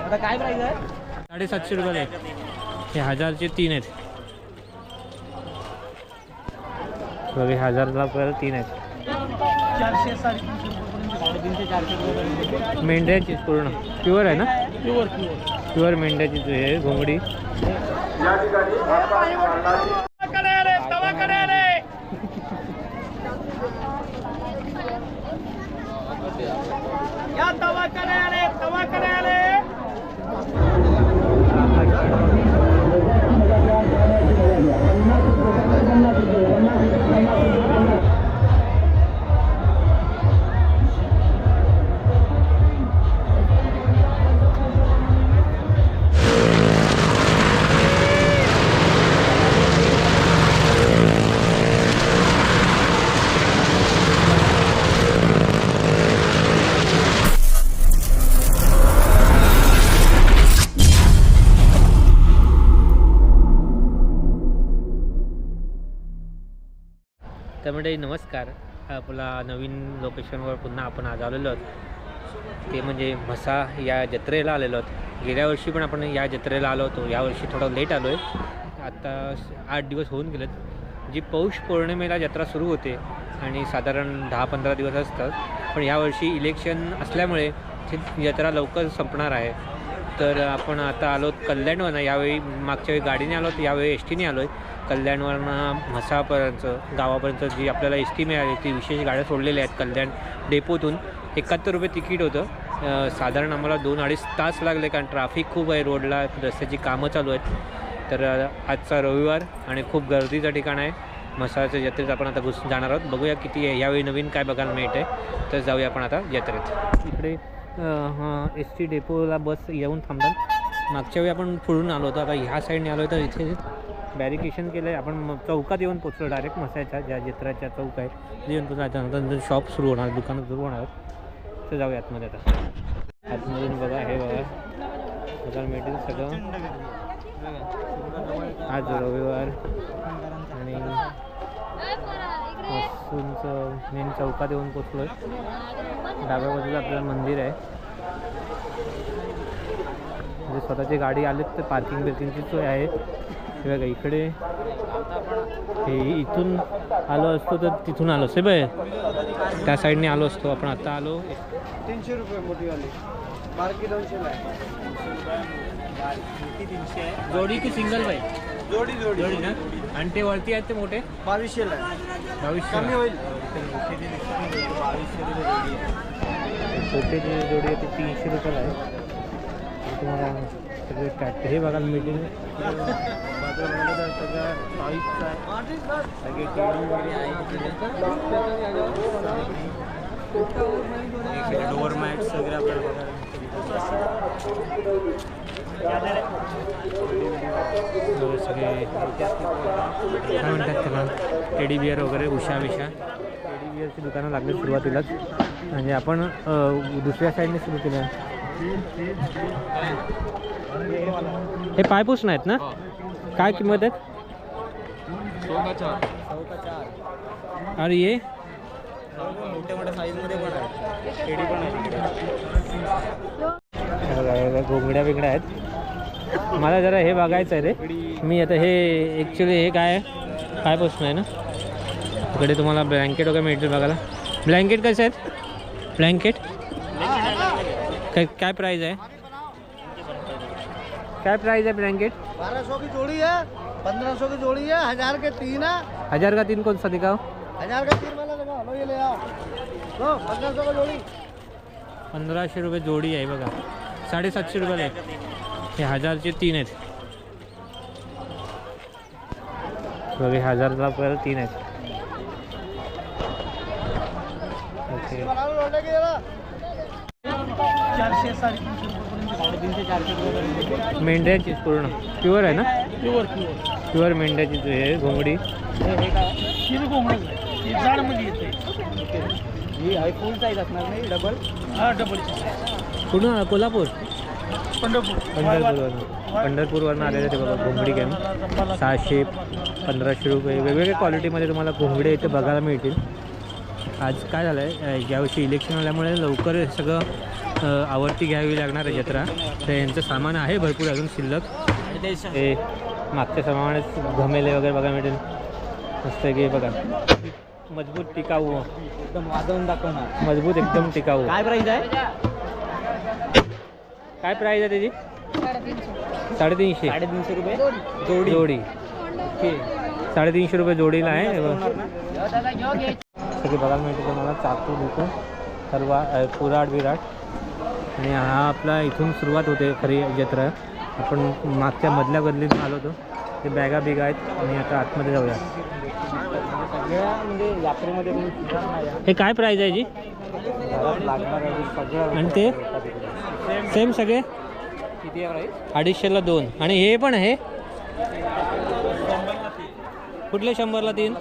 आता काय प्राइस आहे? 750 रुपये आहे. हे 1000चे 3 आहेत. बघा 1000ला 3 आहेत. 400 350 400 मेंढ्याची पूर्ण प्युअर आहे ना? प्युअर प्युअर मेंढ्याची आहे घोंगडी. या तवा करे आले त्यामुळे नमस्कार. आपला नवीन लोकेशनवर पुन्हा आपण आज आलेलो आहोत. ते म्हणजे म्हसा या जत्रेला आलेलो आहोत. गेल्या वर्षी पण आपण या जत्रेला आलो होतो. यावर्षी थोडं लेट आलो आहे. आता 8 दिवस होऊन गेलेत. जी पौष पौर्णिमेला जत्रा सुरू होते आणि साधारण 10-15 दिवस असतात. पण यावर्षी इलेक्शन असल्यामुळे ती जत्रा लवकर संपणार आहे. तर आपण आता आलो कल्याणवरनं. यावेळी मागच्या वेळी गाडीने आलो, यावेळी एस टीने आलो आहे. कल्याणवरनं म्हसापर्यंत गावापर्यंत जी आपल्याला एस टी मिळाली ती विशेष गाड्या सोडलेल्या आहेत. कल्याण डेपोतून 71 रुपये तिकीट होतं. साधारण आम्हाला 2-2.5 तास लागले, कारण ट्रॅफिक खूप आहे रोडला, रस्त्याची कामं चालू आहेत. तर आजचा रविवार आणि खूप गर्दीचं ठिकाण आहे. म्हसाच्या जत्रेत आपण आता जाणार आहोत. बघूया किती आहे यावेळी नवीन काय बघायला मिळतं आहे. तर जाऊया आपण आता जत्रेत. इकडे एस टी डेपोला बस येऊन थांबतात. मागच्या वेळी आपण पुढून आलो होतो. आता ह्या साईडने आलो तर इथे बॅरिकेशन केलं आहे. आपण चौकात येऊन पोचलो डायरेक्ट म्हसाच्या ज्या जत्रेच्या चौक आहे ते येऊन पोचल्यानंतर शॉप सुरू होणार, दुकानं सुरू होणार. तर जाऊया आतमध्ये. आता आतमधून बघा, हे बघा बघायला मिळतील सगळं. आज रविवार आणि वस्तूंचं मेन चौकात येऊन पोचलो आहे. डाव्या बाजूला आपल्याला मंदिर आहे. म्हणजे स्वतःची गाडी आलीत तर पार्किंगची सोय आहे. हे बघा इकडे हे इथून आलो असतो तर तिथून आलो असतो बाय, त्या साईडने आलो असतो. आपण आता आलो 300 रुपये मोठीवाली, बारकी 200 ला आहे. मोठी 300 आहे. जोडी की सिंगल बाई? जोडी जोडी जोडी ना. आणि ते वरती आहेत ते मोठे 2200 ला आहे. 2200 कमी होईल. छोटे जे जोडी आहे ते 300 रुपयाला आहे. तुम्हाला सगळे ट्रॅक्टर हे बघायला मिळतील. डोअर मॅट्स वगैरे आपल्याला बघायला सगळे काय म्हणतात त्याला, टेडी बिअर वगैरे, उषा विषा. टेडी बिअरची दुकानं लागली सुरुवातीलाच. म्हणजे आपण दुसऱ्या साईडने सुरू केलं आहे. हे पायपूस नाहीत ना? काय किंमत आहेत? 100 अरे ये मोठ्या मोठ्या साईजमध्ये पण आहे, टेडी पण आहे. घोंगड्या बिंगड्या आहेत. मला जरा हे बघायचं आहे रे. मी आता हे ॲक्च्युली हे काय आहे, पायपूस नाही ना. इकडे तुम्हाला ब्लँकेट वगैरे मिळतील बघायला. ब्लँकेट कसे आहेत? ब्लँकेट काय प्राइस है? क्या प्राइस है ब्लैंकेट? 1200 की जोड़ी है, 1500 की जोड़ी है, 1000 के 3 है. 1000 का 3 कौन सा दिखाओ? 1000 का 3 वाला लगा लो, ये ले आओ. लो 1500 का जोड़ी. 1500 रुपये जोडी आहे बघा. 750 रुपयाला आहे. हे 1000चे 3 आहेत बघा. 1000ला 3 आहेत. ओके. 400 350 मेंढ्याची पूर्ण प्युअर आहे ना? प्युअर प्युअर मेंढ्याची आहे घोंगडी. ही घोंगडी ही जाडमध्ये येते. ही हाय फुल साईज असणार नाही, डबल. हा डबल. कुठून? कोल्हापूर? पंढरपूर. पंढरपूरवरून आलेले ते बघा घोंगडी घेऊन. 600-1500 रुपये वेगवेगळ्या क्वालिटीमध्ये तुम्हाला घोंगडे इथे बघायला मिळतील. आज काय झालं आहे, यावर्षी इलेक्शन आल्यामुळे लवकर सगळं आवडती घ्यावी लागणार आहे जत्रा. तर यांचं सामान आहे भरपूर अजून शिल्लक. ते मागच्या सामानात घमेले वगैरे बघा मिळेल. मस्त की बघा, मजबूत टिकाऊ, एकदम वाजवून दाखवणार. मजबूत एकदम टिकाऊ. काय प्राईस आहे? काय प्राईस आहे त्याची? 350. 350 रुपये जोडी. जोडी ओके. 350 रुपये जोडीला आहे. सगळे बघायला मिळते तुम्हाला चाकू बिकू सर्व कुराड बिराड. आणि हा आपला इथून सुरुवात होते खरी जत्रा. आपण मागच्या मधल्या गल्लीत आलो होतो. ते बॅगा बिगा आहेत आणि आता आतमध्ये जाऊया. सगळ्या म्हणजे यात्रेमध्ये हे काय प्राईज आहे जी? लागणार सगळं. आणि ते सेम सगळे किती आहे प्राईस? 250ला 2. आणि हे पण आहे कुठले 100ला 3?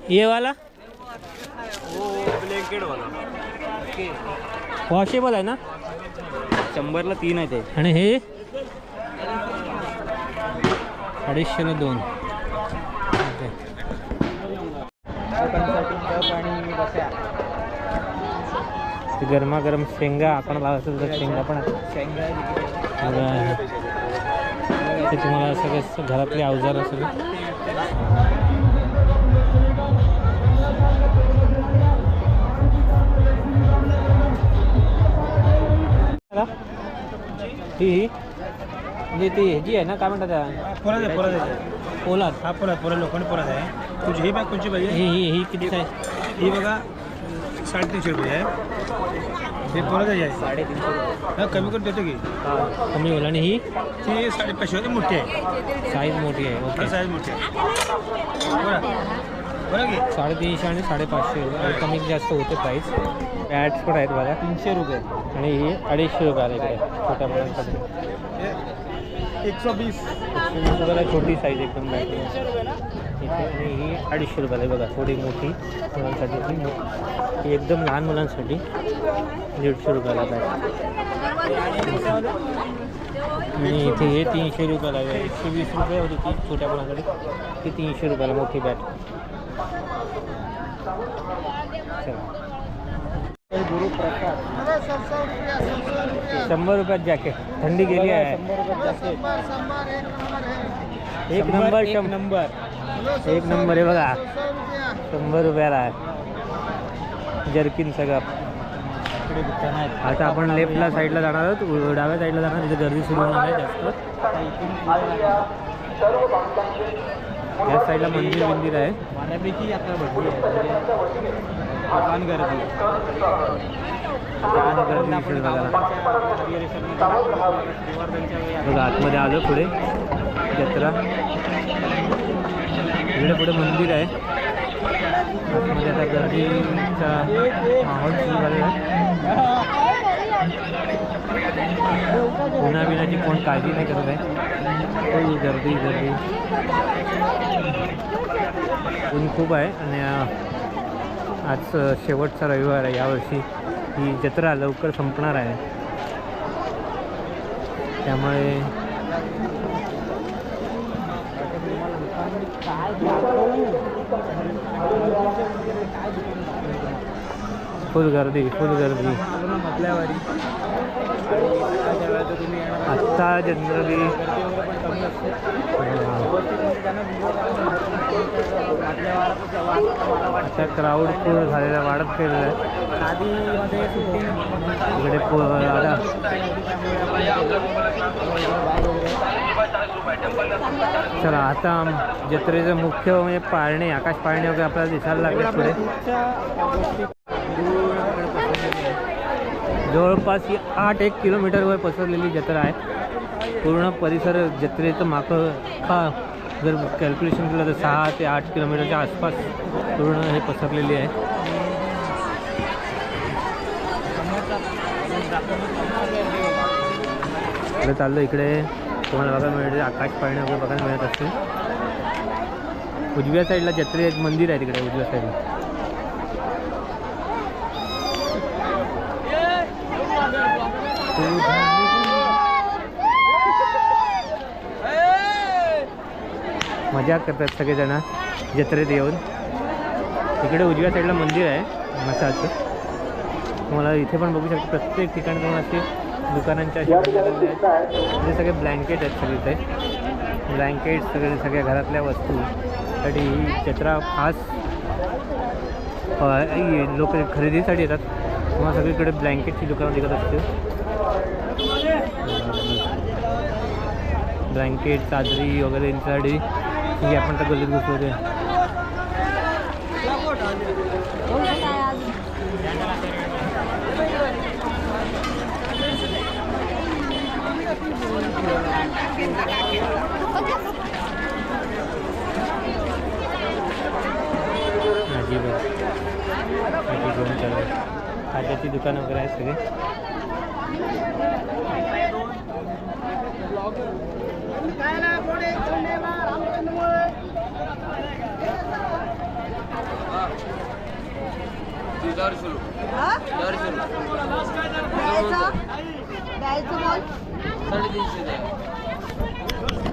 ये वाला ब्लँकेटवाला. ओके. वॉशेबल आहे ना? 100ला 3 आहे ते. आणि हे 250ला 2. आणि बस्या. गरमागरम शेंगा आपण लावायचं तर शेंगा पण आहे. शेंगा ते तुम्हाला सगळे घरातले अवजार सगळे. ही म्हणजे ती ह्याची आहे ना, काय म्हणतात त्या? पोलाद. हा पोलाद लोखंड पोलाद आहे. तुझी ही बॅग कोणची पाहिजे? ही किती आहे? ही बघा 350 रुपये आहे. हे पोलाद आहे 350. हा कमी करून देतो की. कमी होईल. आणि ही 550 मोठी आहे. साईज मोठी आहे. ओके. साईज मोठी आहे. बरं की 350 आणि 550 कमी जास्त होते प्राईस. पॅड्स पण आहेत बघा 300 रुपये. आणि ही 250 रुपयाला इकडे छोट्या मुलांसाठी. 120 रुपयाला छोटी साईज एकदम बॅग इथे. आणि ही 250 रुपयाला आहे बघा, थोडी मोठी मुलांसाठी. ही एकदम लहान मुलांसाठी 150 रुपयाला बॅग. आणि इथे हे 300 रुपयाला आहे. 120 रुपये होती ती छोट्या मुलांसाठी. ती 300 रुपयाला मोठी बॅग. चला 100 रुपयात जॅकेट. थंडी गेली आहे. 1 नंबर. एक नंबर आहे बघा. 100 रुपयाला आहे जर्किन सगळं. आता आपण लेफ्टला साईडला जाणार आहोत, डाव्या साईडला जाणार. तिथे गर्दी सुरू होणार आहे जास्त. या साईडला मंदिर आहे. बऱ्यापैकी यात्रा भरली आहे. गर्दी बघा आतमध्ये आलो पुढे जत्रा. इकडे पुढे मंदिर आहे. आतमध्ये आता गर्दीचा माहोल सुरू झालेला आहे. उन्हाबिनाची कोण काळजी नाही करत आहे. गर्दी ऊन खूप आहे. आणि आज शेवटचा रविवार आहे यावर्षी. ही जत्रा लवकर संपणार आहे. त्यामुळे फुल गर्दी. आत्ता जनरली आता क्राऊड फुल झालेला वाढत गेलेला आहे. इकडे आता चला आता जत्रेचं मुख्य म्हणजे पाळणे, आकाश पाळणे वगैरे आपल्याला दिसायला लागले पुढे. जवळपास ही 8 किलोमीटरवर पसरलेली जत्रा आहे. पूर्ण परिसर जत्रेचं मागं जर कॅल्क्युलेशन केलं तर 6 ते 8 किलोमीटरच्या आसपास पूर्ण हे पसरलेली आहे. इकडे चाललो. इकडे तुम्हाला बघायला मिळते आकाश पाळणे वगैरे बघायला मिळत असते. उजव्या साईडला जत्रे एक मंदिर आहे तिकडे उजव्या साईडला. मजा करतात सगळेजण जत्रेत येऊन. इकडे उजव्या साईडला मंदिर आहे मसाजचं. तुम्हाला इथे पण बघू शकता प्रत्येक ठिकाणी तुम्हाला असे दुकानांच्या असे बनवलेले आहेत. म्हणजे सगळे ब्लँकेट आहेत सगळे इथे. ब्लँकेट सगळ्या घरातल्या वस्तूसाठी ही जत्रा खास लोक खरेदीसाठी येतात. तुम्हाला सगळीकडे ब्लँकेटची दुकानं दिसत असते. ब्लँकेट चादरी वगैरे यांच्यासाठी ही आपण तर गल्लीत घुसवते. खाद्याची दुकानं वगैरे आहेत सगळे.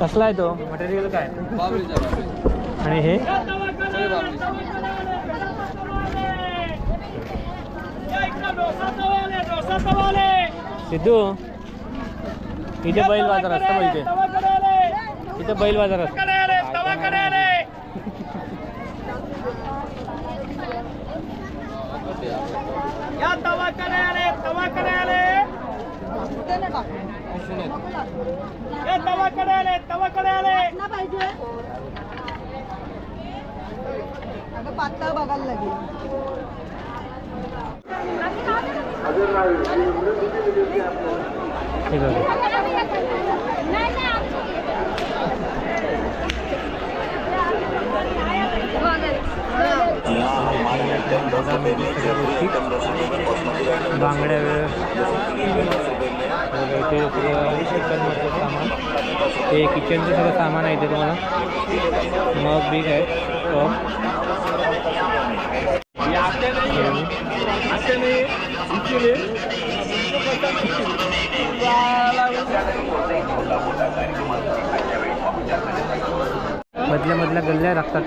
कसला आहे तो मटेरियल काय आणि हे सिद्धू इथे बैल बाजार असतो. इथे बैल बाजार असतो. पातळ बघायला लागेल. बांगड्या इथे किचनमधलं सामान. ते किचनचं सगळं सामान आहे इथे तुम्हाला. मग बिग आहे मधल्या गल्ल्या लागतात.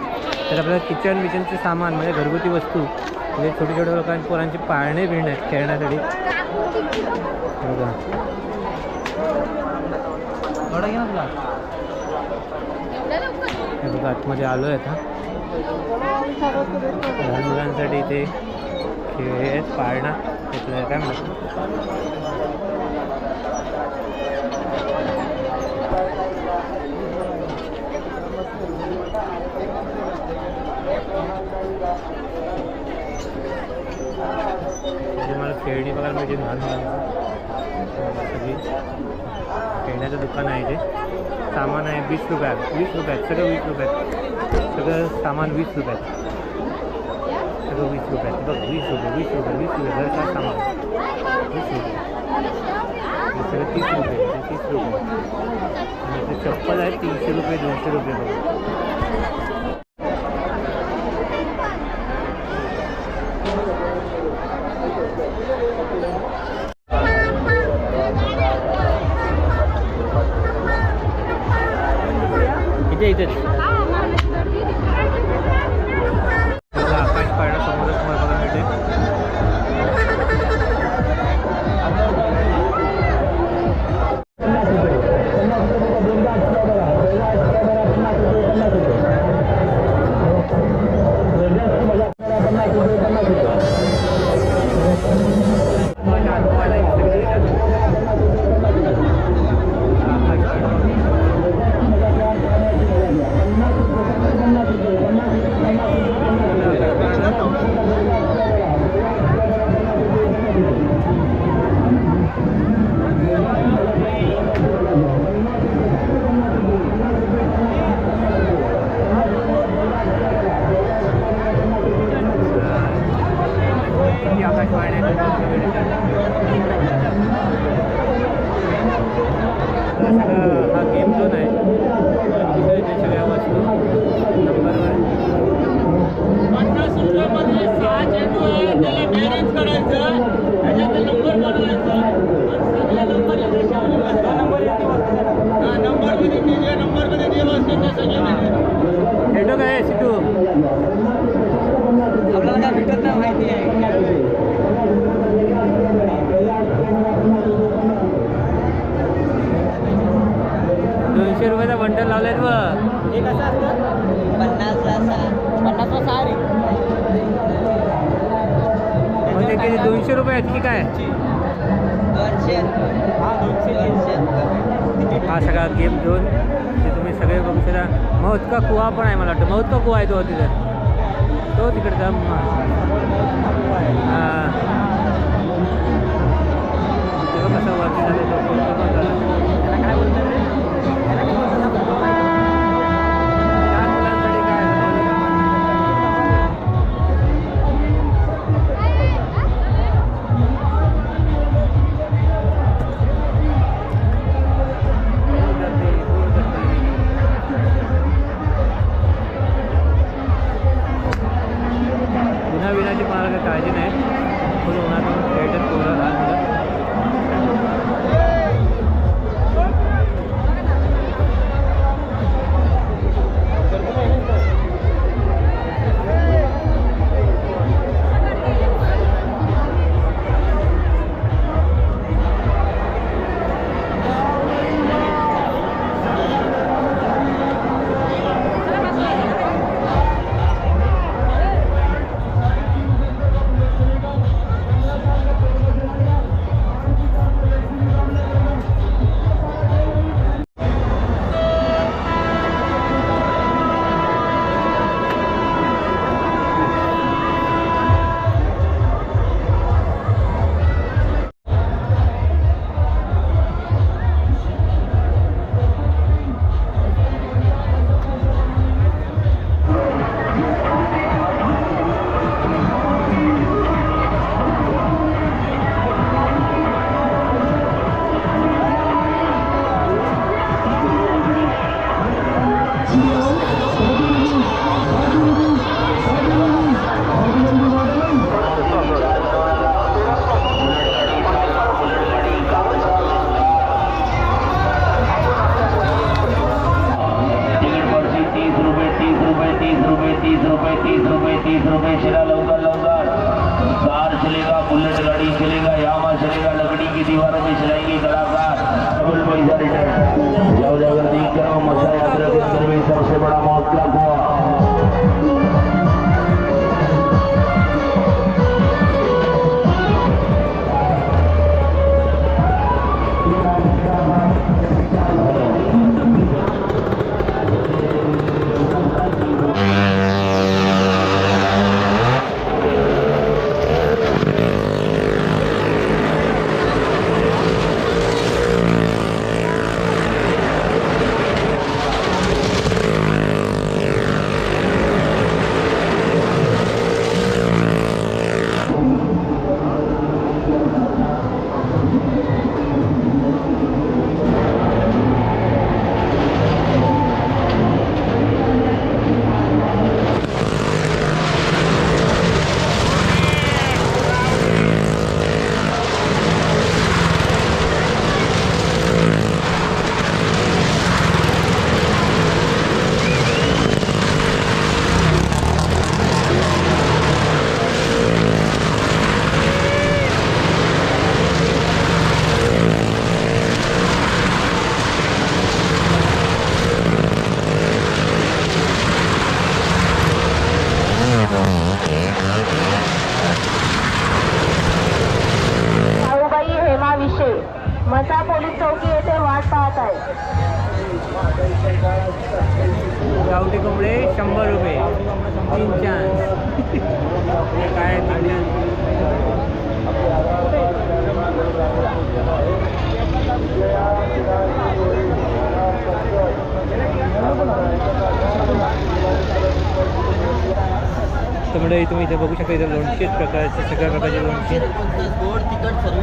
तर आपल्याला किचनचे सामान म्हणजे घरगुती वस्तू म्हणजे छोटे छोटे लोकांची पोरांची पाळणे बिळणे आहेत खेळण्यासाठी. बघा हे बघा आतमध्ये आलो आहे आता. लहान मुलांसाठी इथे खेळ आहेत. पाळणा घेतलं काय म्हणतात मला खेळणी बघायला मिळते. लहान मुलांचं सगळी खेळण्याचं दुकान आहे. इथे सामान आहे 20 रुपयात. 20 रुपयात सगळं 20 रुपयात. सगळं सामान 20 रुपयात. सगळं 20 रुपयात. बघ 20 रुपये 20 रुपये 20 रुपये घरचं सामान 20 रुपये. सगळं 30 रुपये 30 रुपये. आणि ते चप्पल आहे 300 रुपये 200 रुपये. बघा इथेच आकाश पाळणा समोरच तुम्हाला बघायला मिळते. हा गेम झोन आहे. इथे सगळ्या वस्तू नंबरवर 50 रुपयामध्ये 6 चेंडू आहे. त्याला मॅनेज करायचं. त्याच्यात नंबर बनवायचा. सगळे नंबर इकडे ठेवायचे. नंबरमध्ये जे असते ते सगळे खेळतो काय सिद्धू? मीटर लावलेत बघ. हे कसं असतं 50ला 6 रे. म्हणजे किती 200 रुपये आहेत की काय? 200. हा 200. हा सगळा गेम झोन ते तुम्ही सगळे बघू शकता. मौत का कुवा पण आहे मला वाटतं. मौत का कुवा आहे तो तिथं, तो तिकडचा. हां तेव्हा कसं वरती झालं तो फोटो पण झाला. त्याला काय बोलतात रे? त्याला काय बोलतात? लहान मुलांसाठी काय विनाची कोणाला काही काळजी नाही. फुल उन्हात खेळतात पोरं लहान मुलं. मसा पोलीस चौकी येथे वाट पाहत आहे. गावठी कोंबडे 100 रुपये 3 चान्स. काय 3 चान्स. त्यामुळे तुम्ही इथे बघू शकता. इथे लोणचे प्रकारचे सगळ्या प्रकारचे लोणचे. गोड तिखट सर्व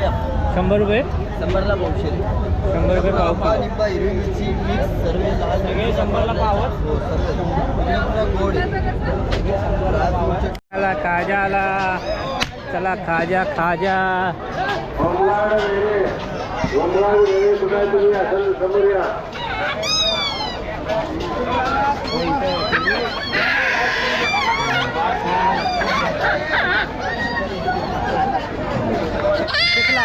100 रुपये 100ला पावशे. 100 रुपये पाव किलो. निंबा हिरवी मिरची मिक्स सर्व सगळे 100ला पावच. हो सर्व गोड आला खाजा आला. चला खाजा खाजा. चिकला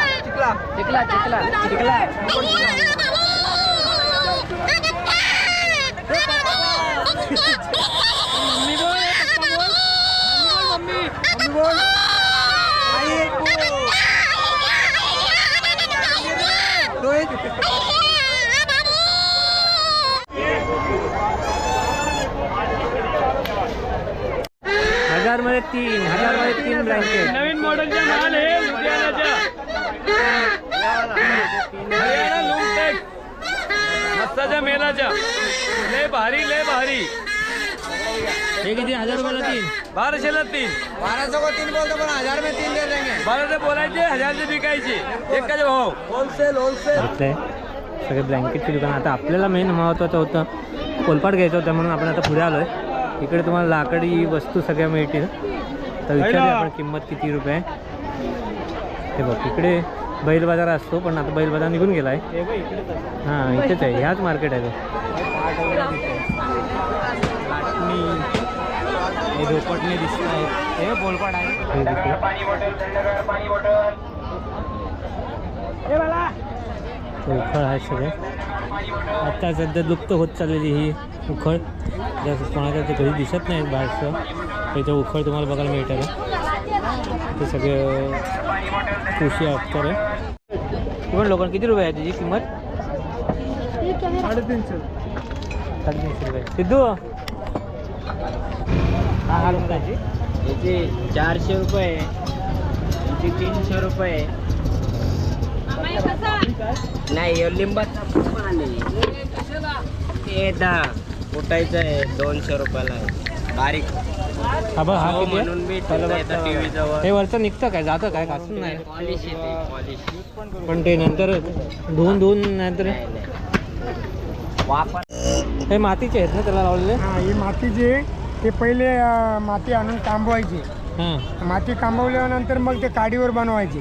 चिकला चिकला चिकला. मम्मी बोल मम्मी बोल हजार मध्ये 3 ब्लँकेट. नवीन मॉडेलचा माल आहे लुधियानाचा. हरियाणा लूमटेक मस्ताच्या मेलाच्या. लय भारी हे किती 1000 रुपयाला 3? 1200ला 3. 1200 को 3 बोलतो पण 1000 में 3 दे देंगे. 1200 बोलायचे 1000 विकायचे. एकच भाव. होलसेल घेतलंय सगळे ब्लँकेटची दुकान. आता आपल्याला मेन महत्त्वाचं होतं कोलपाट घ्यायचं होतं म्हणून आपण आता पुढे आलो आहे. इकडे तुम्हाला लाकडी वस्तू सगळ्या मिळतील. तर विचारूया आपण किंमत किती रुपये. हे बघ इकडे बैल बाजार असतो पण आता बैल बाजार निघून गेला आहे. हां इथेच आहे, ह्याच मार्केट आहे तो. हे धोपटणे दिसत आहेत. हे बोलपाट आहे. उखळ आहे सगळे. आता सध्या लुप्त होत चाललेली ही उखळ. जास्त कोणाच्या ते कधी दिसत नाहीत बाहेरचं. इथं उखळ तुम्हाला बघायला मिळतं का. ते सगळे कृषी अफतर आहे. पण लोकांना किती रुपये आहे त्याची किंमत? 350 रुपये. सिद्धू हा रुपयाची याची 400 रुपये, याची 300 रुपये. नाही लिंबात ते 10 उठायचं आहे 200 रुपयाला आहे बारीक. हा बघ हा किती म्हणून मी टीव्ही जवळ. हे वरचं निघतं काय जातं काय कासून नाही पॉलिश येते पॉलिश. पण ते नंतर धुवून नंतर वापर. हे मातीचे आहेत ना त्याला लावलेले. हां ही मातीची ते पहिले माती आणून कांबवायची. हां माती कांबवल्यानंतर मग ते काडीवर बनवायची.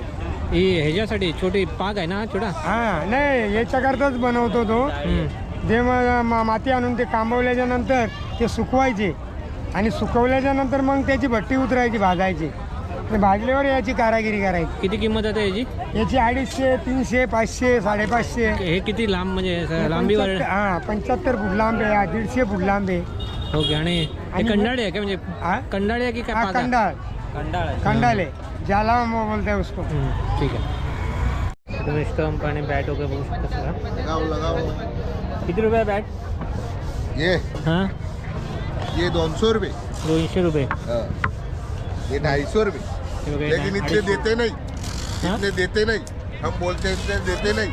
ही ह्याच्यासाठी छोटी पाग आहे ना छोटा. हां नाही याच्याकरताच बनवतो तो. जे माती आणून ते कांबवल्याच्या नंतर ते सुकवायचे आणि सुकवल्याच्या नंतर मग त्याची भट्टी उतरायची भाजायची. ते भाजल्यावर याची कारागिरी करायची. किती किंमत आहे याची? याची 250, 300, 500, 550. हे किती लांब म्हणजे लांबीवर? 75 फूट लांब आहे, 150 फूट लांब आहे. ओके. आणि हे कंडाळे आहे का म्हणजे कंडाळे आहे की काय? कंडाळ कंडाले ज्याला बोलते उसको. ठीक आहे. तुम्ही स्टंप आणि बॅट वगैरे बघू शकता सगळं. किती रुपये बॅट? ये हां 200 रुपये. 200 रुपये. ये 250 रुपये. लेकिन इतने देते नहीं, इतने देते नहीं. हम बोलते हैं इतने देते नहीं.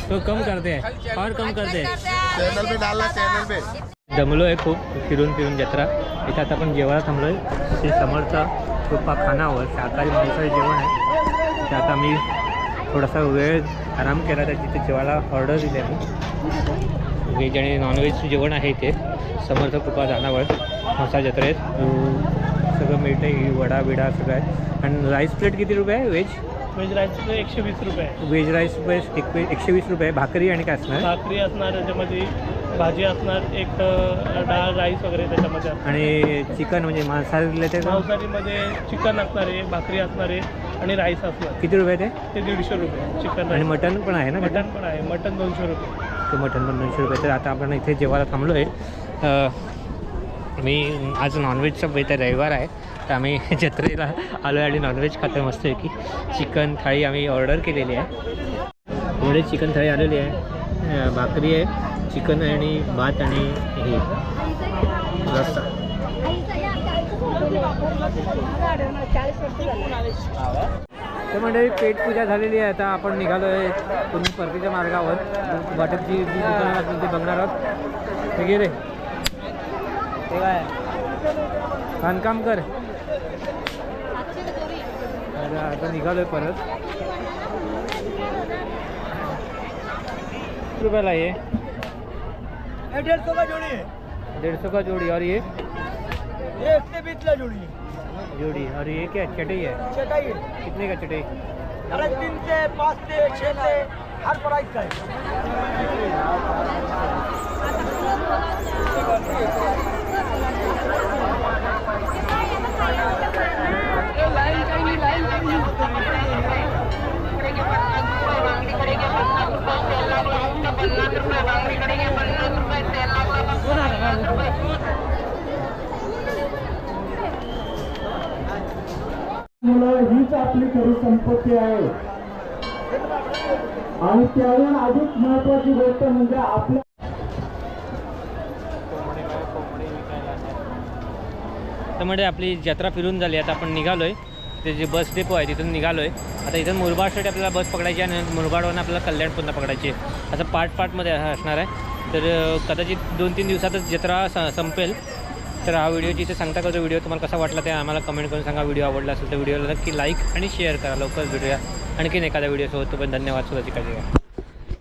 तो कम करते हैं और कम करते हैं. चॅनल में डालना चॅनल में. दमलो आहे खूप फिरून जत्रा. इथं आता आपण जेवायला थांबलो आहे. श्री समर्थ कृपा खानावर शाकाहारी मांसाहारी जेवण आहे. ते आता मी थोडासा वेळ आराम केला तर तिथे जेवायला ऑर्डर दिली आहे. व्हेज आणि नॉनव्हेज जेवण आहे इथे समर्थ कृपा खानावर मसा जत्रेत. सगळं मिळतं आहे. वडा बिडा सगळं आहे. आणि राईस प्लेट किती रुपये आहे? व्हेज राईस 120 रुपये. व्हेज राईस 120 रुपये. भाकरी आणि काय असणार? भाकरी असणार, त्याच्यामध्ये भाजी असणार, एक डाळ राईस वगैरे त्याच्यामध्ये. आणि चिकन म्हणजे मांसाहारी रिलेटेड? मांसाहारीमध्ये चिकन असणार आहे, भाकरी असणार आहे आणि राईस असणार. किती रुपये ते? 150 रुपये चिकन. आणि मटन पण आहे ना? मटन पण आहे. मटन 200 रुपये. ते मटन पण 200 रुपये. तर आता आपण इथे जेवायला थांबलो आहे. मी आज नॉनव्हेजचा बेत रविवार आहे तर आम्ही जत्रेला आलो आहे आणि नॉनव्हेज खातो मस्त आहे की. चिकन थाळी आम्ही ऑर्डर केलेली आहे. पुढे चिकन थाळी आलेली आहे. भाकरी आहे, चिकन आहे आणि भात आणि हे रस्सा. तर मंडळी पेटपूजा झालेली आहे. आता आपण निघालो आहे तुम्ही परतीच्या मार्गावर. वाटेत जी दुकानं असतील ते बघणार आहोत. हे गे रे ते काय बांधकाम कर. आता निघालो आहे परत. रुपयाला ये 150 का जोड़ी है. 150 का जोड़ी. और ये 120 का जोड़ी है. जोड़ी. और ये क्या चटाई है? चटाई है. कितने का चटाई? 3 से 5 से 6 से हर प्राइस का है. ₹50 हीच आपली खरी संपत्ती आहे. आणि त्याहून अधिक महत्वाची गोष्ट म्हणजे आपल्या तर म्हणजे आपली जत्रा फिरून झाली. आता आपण निघालो आहे. ते जे बस डेपो आहे तिथून निघालो आहे. आता इथून मुरबाडसाठी आपल्याला बस पकडायची आणि मुरबाडवरून आपल्याला कल्याण पुन्हा पकडायची. असं पार्टमध्ये असणार आहे. तर कदाचित 2-3 दिवसातच जत्रा संपेल. तर हा व्हिडिओ जिथे सांगता का तो व्हिडिओ तुम्हाला कसा वाटला ते आम्हाला कमेंट करून सांगा. व्हिडिओ आवडला असेल तर व्हिडिओला नक्की लाईक आणि शेअर करा. लवकर भेटूया आणखीन एखाद्या व्हिडिओसोबत. पण धन्यवाद. स्वतःची काळजी घ्या.